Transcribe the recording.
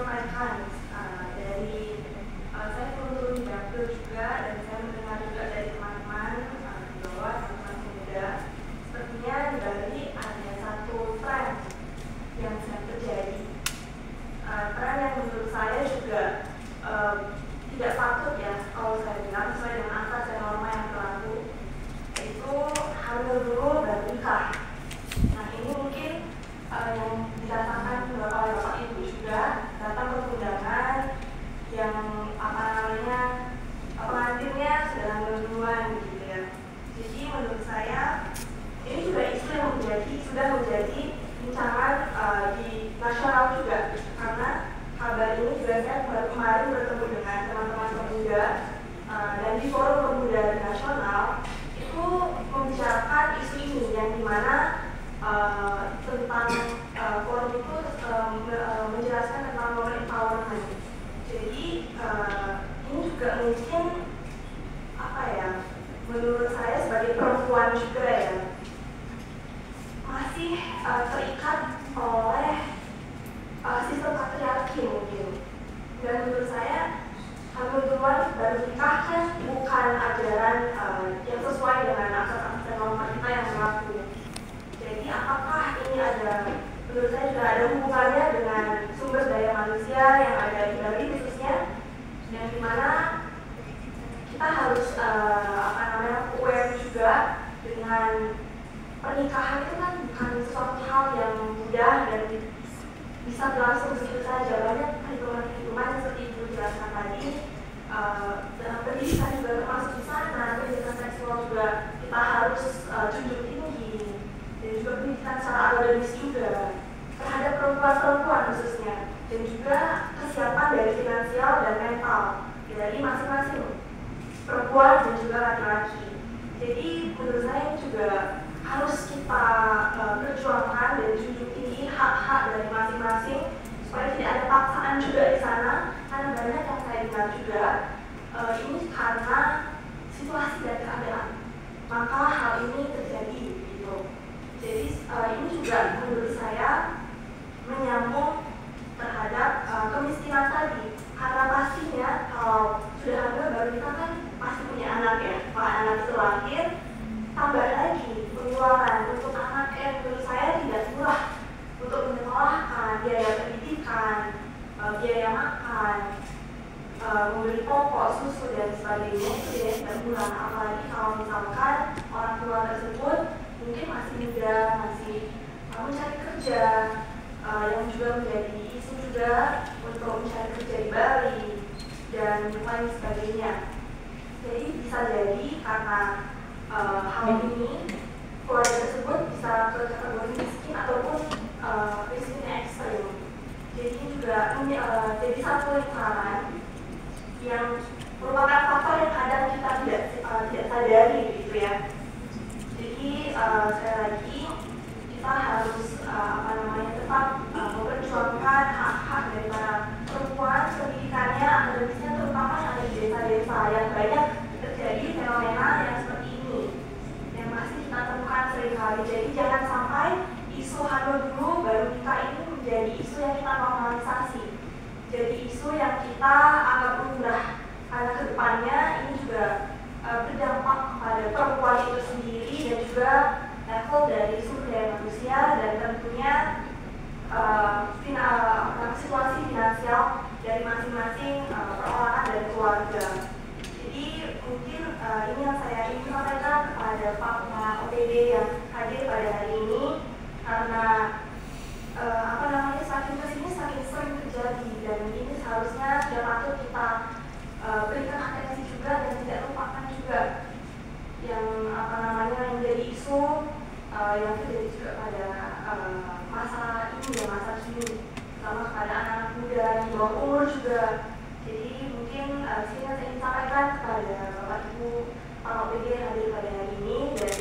menyampaikan dari saya turun di dapur juga, dan saya mendengar juga dari teman-teman di bawah, teman-teman muda, sepertinya di Bali ada satu tren yang sedang terjadi. Tren yang menurut saya juga tidak patut ya kalau saya bilang sesuai dengan asas dan norma yang berlaku, yaitu hamil dulu baru nikah. Nah, ini mungkin yang dirasakan beberapa oleh Bapak Ibu juga, datang ke undangan yang pengantinnya sudah hamil duluan gitu ya. Jadi menurut saya ini juga isu yang sudah menjadi bincangan di nasional juga, karena kabar ini juga saya baru kemarin bertemu dengan teman-teman pemuda dan di forum pemuda nasional itu membicarakan isu ini, yang dimana tentang forum itu menjelaskan tentang women empowerment. Jadi ini juga mungkin menurut saya sebagai perempuan juga ya, masih terikat oleh sistem patriarki mungkin. Dan menurut saya hamil duluan baru nikah kan bukan ajaran yang sesuai dengan asas-asas dan norma kita yang berlaku. Jadi apakah ini menurut saya juga ada hubungannya dengan sumber daya manusia yang ada di Bali khususnya, yang dimana kita harus aware juga dengan pernikahan itu kan bukan sesuatu hal yang mudah dan bisa berlangsung begitu saja. Banyak perhitungan-perhitungan seperti Ibu jelaskan tadi, dalam pendidikan juga termasuk di sana, pendidikan seksual juga kita harus junjung tinggi, dan juga pendidikan secara akademis juga terhadap perempuan-perempuan khususnya, dan juga kesiapan dari finansial dan mental dari masing-masing perempuan dan juga laki-laki. Jadi menurut saya ini juga harus kita perjuangkan dan junjung tinggi hak-hak dari masing-masing, supaya tidak ada paksaan juga di sana, karena banyak yang saya dengar juga ini karena situasi dan keadaan maka hal ini terjadi gitu. Jadi ini juga menurut saya menyambung terhadap kemiskinan tadi, karena pastinya kalau sudah hamil baru nikah kan pasti punya anak ya. Kalau anak itu lahir, tambah lagi pengeluaran untuk anak yang menurut saya tidak murah, untuk menyekolahkan, biaya pendidikan, biaya makan, membeli pokok, susu dan sebagainya, itu biaya tidak murah. Apalagi kalau misalkan orang tua tersebut mungkin masih muda, masih mencari kerja, yang juga menjadi isu juga untuk mencari kerja di Bali dan lain sebagainya. Jadi bisa jadi karena hal ini keluarga tersebut bisa ke kategori miskin ataupun miskin ekstrim. Jadi juga jadi satu lingkaran yang merupakan faktor yang kadang kita tidak sadari gitu ya. Jadi sekali lagi kita harus tetap memperjuangkan hak-hak dari para perempuan, pendidikannya, akademisnya, terutama yang ada di desa-desa yang banyak terjadi fenomena yang seperti ini, yang masih kita temukan seringkali. Jadi jangan sampai isu hamil dulu baru nikah ini menjadi isu yang kita normalisasi, jadi isu yang kita anggap mudah, karena kedepannya ini juga berdampak kepada perempuan itu sendiri dan juga level dari sumber daya manusia dan tentunya situasi finansial dari masing-masing perorangan dan keluarga. Jadi mungkin ini yang saya ingin sampaikan kepada Pak OPD yang hadir pada hari ini, karena semakin kesini semakin sering terjadi, dan ini seharusnya sudah patut kita berikan atensi juga dan tidak lupakan juga yang menjadi isu yang terjadi juga pada masa ini ya, masa kini, terutama kepada anak-anak muda di bawah umur juga. Jadi mungkin sini saya ingin sampaikan kepada Bapak Ibu Pak OPD yang hadir pada hari ini, dan